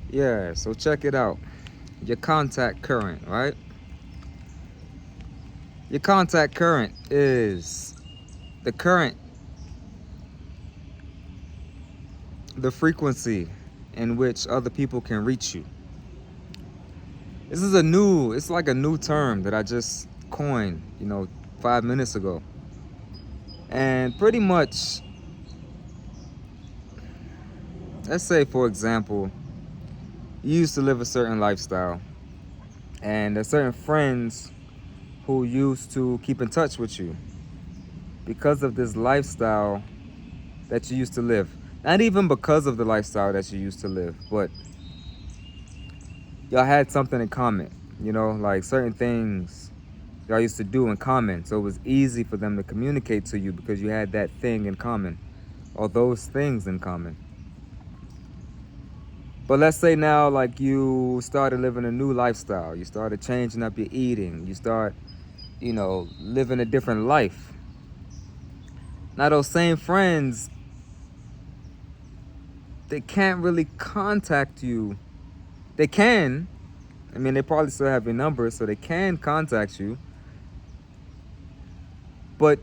Yeah, so check it out. Your contact current, right? Your contact current is the current, the frequency in which other people can reach you. This is it's like a new term that I just coined, 5 minutes ago. And pretty much, let's say, for example, you used to live a certain lifestyle, and there's certain friends who used to keep in touch with you because of this lifestyle that you used to live. Not even because of the lifestyle that you used to live, but y'all had something in common, like certain things y'all used to do in common. So it was easy for them to communicate to you because you had that thing in common or those things in common. But let's say now, like, you started living a new lifestyle, you started changing up your eating, you start, living a different life. Now, those same friends, they can't really contact you. They can. I mean, they probably still have your number, so they can contact you. But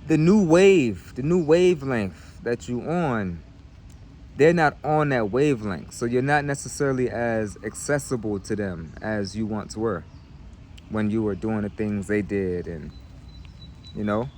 the new wavelength that you on, they're not on that wavelength. So you're not necessarily as accessible to them as you once were when you were doing the things they did, and you know.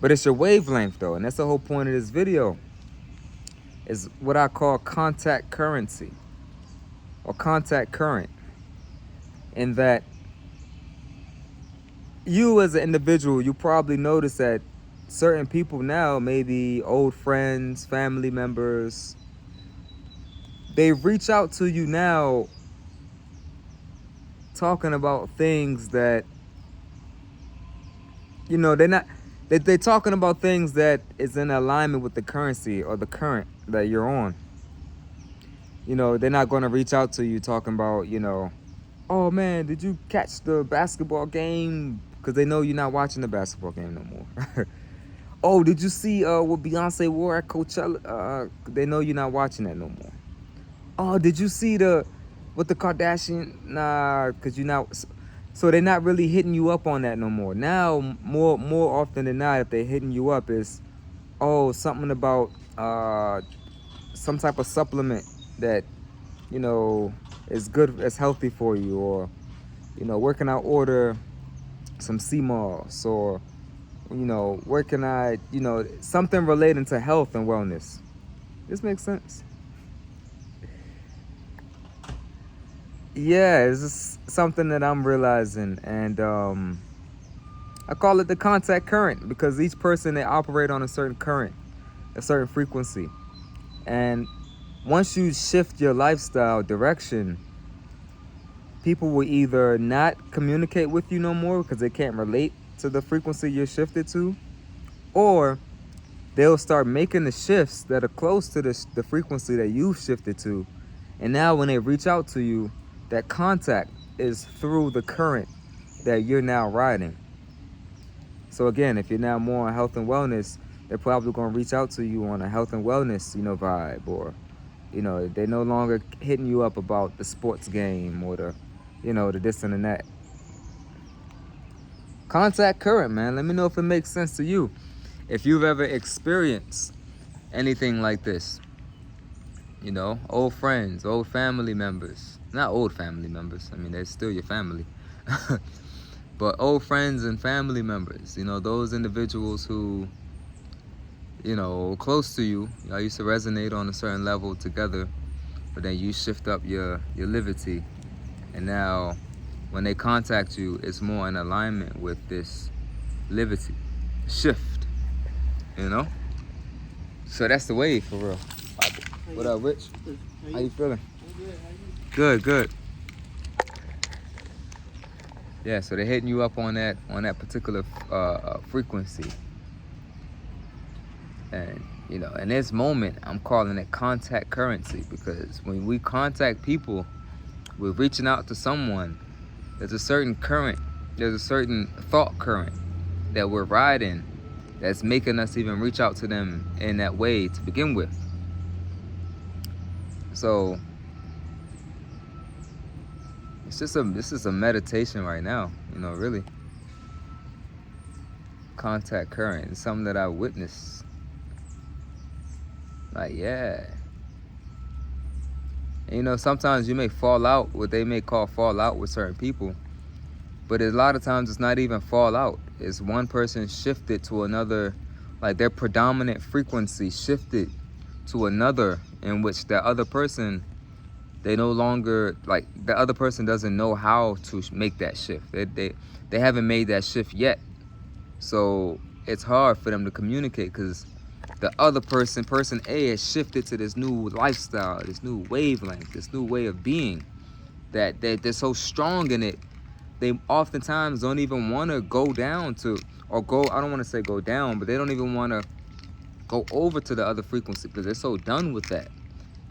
But it's your wavelength though, and that's the whole point of this video. Is what I call contact currency or contact current, in that you as an individual, you probably notice that certain people now, maybe old friends, family members, they reach out to you now talking about things that, they're talking about things that is in alignment with the currency or the current that you're on. They're not going to reach out to you talking about, oh man, did you catch the basketball game? Because they know you're not watching the basketball game no more. Oh, did you see what Beyonce wore at Coachella? They know you're not watching that no more. Oh, did you see what the Kardashian? Nah, because you're not. So they're not really hitting you up on that no more. Now, more often than not, if they're hitting you up, is, oh, something about some type of supplement that is good, is healthy for you, or where can I order some sea moss, or where can I, something relating to health and wellness. This makes sense. Yeah, it's just something that I'm realizing, and I call it the contact current, because each person, they operate on a certain current, a certain frequency, and once you shift your lifestyle direction, people will either not communicate with you no more because they can't relate to the frequency you're shifted to, or they'll start making the shifts that are close to the frequency that you've shifted to. And now when they reach out to you, that contact is through the current that you're now riding. So again, if you're now more on health and wellness, they're probably going to reach out to you on a health and wellness, vibe, or, they're no longer hitting you up about the sports game or the this and the that. Contact current, man. Let me know if it makes sense to you. If you've ever experienced anything like this, old friends, old family members. Not old family members. I mean, they're still your family. But old friends and family members, those individuals who, close to you. Y'all used to resonate on a certain level together, but then you shift up your liberty. And now when they contact you, it's more in alignment with this liberty shift, So that's the wave for real. What up, Rich? How you feeling? Good. Yeah, so they're hitting you up on that particular frequency. And in this moment, I'm calling it contact currency, because when we contact people, we're reaching out to someone. There's a certain current, there's a certain thought current that we're riding that's making us even reach out to them in that way to begin with. So this is a meditation right now, you know, really. Contact current. It's something that I witnessed. Like, yeah. And, you know, sometimes you may fall out, what they may call fall out with certain people. But a lot of times it's not even fall out. It's one person shifted to another, like their predominant frequency shifted to another, in which the other person, they no longer, like the other person doesn't know how to make that shift. They haven't made that shift yet. So it's hard for them to communicate because the other person, person A, has shifted to this new lifestyle, this new wavelength, this new way of being, that they're so strong in it, they oftentimes don't even want to go down to, or go, I don't want to say go down, but they don't even want to go over to the other frequency because they're so done with that.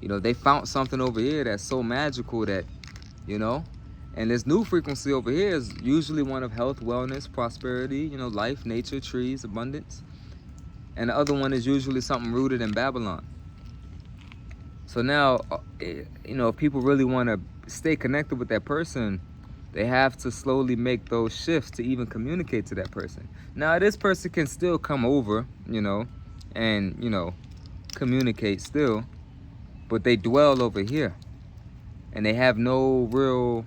You know, they found something over here that's so magical that, you know, and this new frequency over here is usually one of health, wellness, prosperity, you know, life, nature, trees, abundance. And the other one is usually something rooted in Babylon. So now, you know, if people really want to stay connected with that person, they have to slowly make those shifts to even communicate to that person. Now, this person can still come over, you know, and, you know, communicate still, but they dwell over here. And they have no real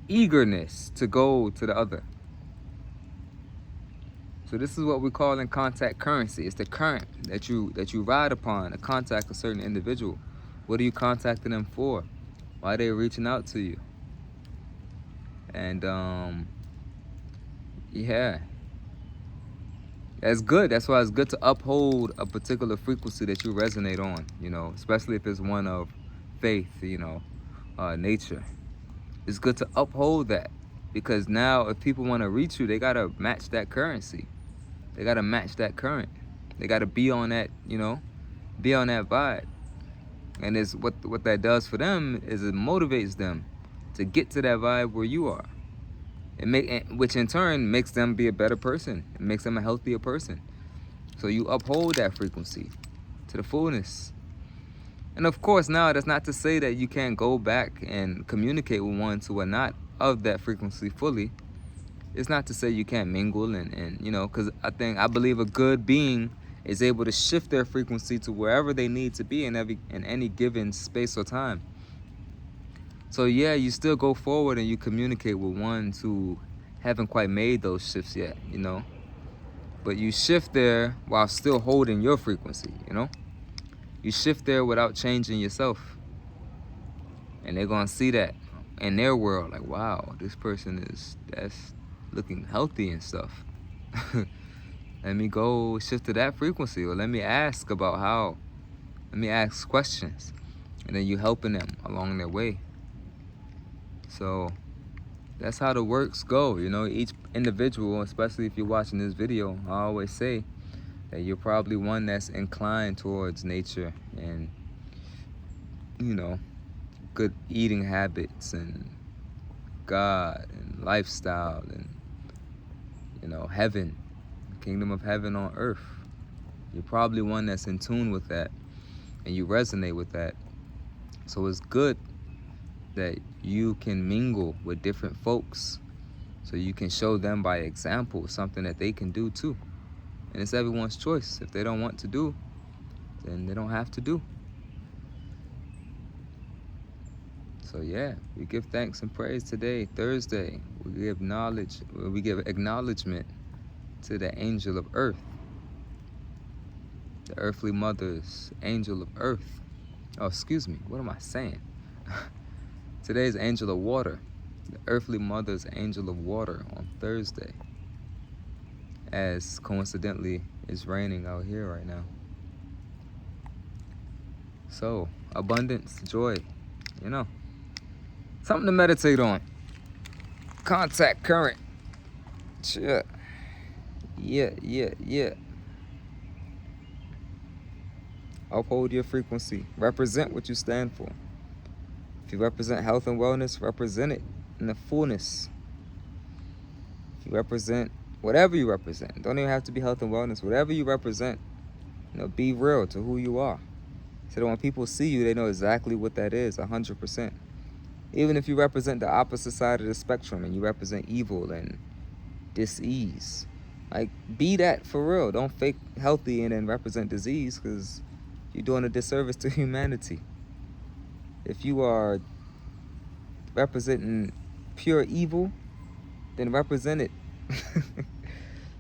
eagerness to go to the other. So this is what we call in contact currency. It's the current that you ride upon to contact a certain individual. What are you contacting them for? Why are they reaching out to you? And yeah, that's good. That's why it's good to uphold a particular frequency that you resonate on, you know, especially if it's one of faith, you know, nature. It's good to uphold that, because now if people want to reach you, they got to match that currency. They got to match that current. They got to be on that, you know, be on that vibe. And it's what that does for them is it motivates them to get to that vibe where you are. Which in turn makes them be a better person. It makes them a healthier person. So you uphold that frequency to the fullness. And of course, now that's not to say that you can't go back and communicate with ones who are not of that frequency fully. It's not to say you can't mingle and you know, because I believe a good being is able to shift their frequency to wherever they need to be in any given space or time. So yeah, you still go forward and you communicate with ones who haven't quite made those shifts yet, you know. But you shift there while still holding your frequency, you know. You shift there without changing yourself. And they're gonna see that in their world, like, wow, this person that's looking healthy and stuff. Let me go shift to that frequency, or let me ask about how. Let me ask questions. And then you helping them along their way. So that's how the works go, you know. Each individual, especially if you're watching this video, I always say that you're probably one that's inclined towards nature and, you know, good eating habits and God and lifestyle and, you know, heaven, the kingdom of heaven on earth. You're probably one that's in tune with that and you resonate with that. So it's good that you can mingle with different folks so you can show them by example something that they can do too. And it's everyone's choice. If they don't want to do, then they don't have to do. So yeah, we give thanks and praise today, Thursday. We give acknowledgement to the angel of earth, the earthly mother's angel of earth. Oh, excuse me, what am I saying? Today's angel of water, the earthly mother's angel of water on Thursday, as coincidentally it's raining out here right now. So, abundance, joy, you know, something to meditate on. Contact current. Yeah. Uphold your frequency. Represent what you stand for. If you represent health and wellness, represent it in the fullness. If you represent whatever you represent, don't even have to be health and wellness, whatever you represent, you know, be real to who you are. So that when people see you, they know exactly what that is, 100%. Even if you represent the opposite side of the spectrum and you represent evil and dis-ease, like, be that for real. Don't fake healthy and then represent disease, because you're doing a disservice to humanity. If you are representing pure evil, then represent it.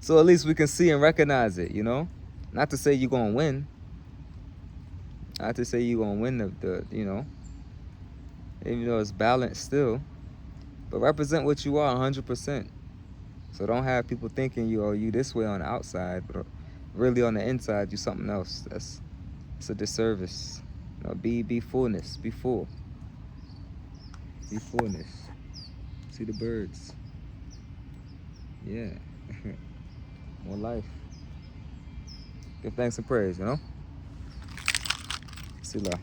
So at least we can see and recognize it, you know? Not to say you're going to win. Not to say you're going to win the, you know, even though it's balanced still. But represent what you are 100%. So don't have people thinking you this way on the outside, but really on the inside you something else. It's a disservice. You know, be fullness. Be full. Be fullness. See the birds. Yeah. More life. Give thanks and praise, you know? See love.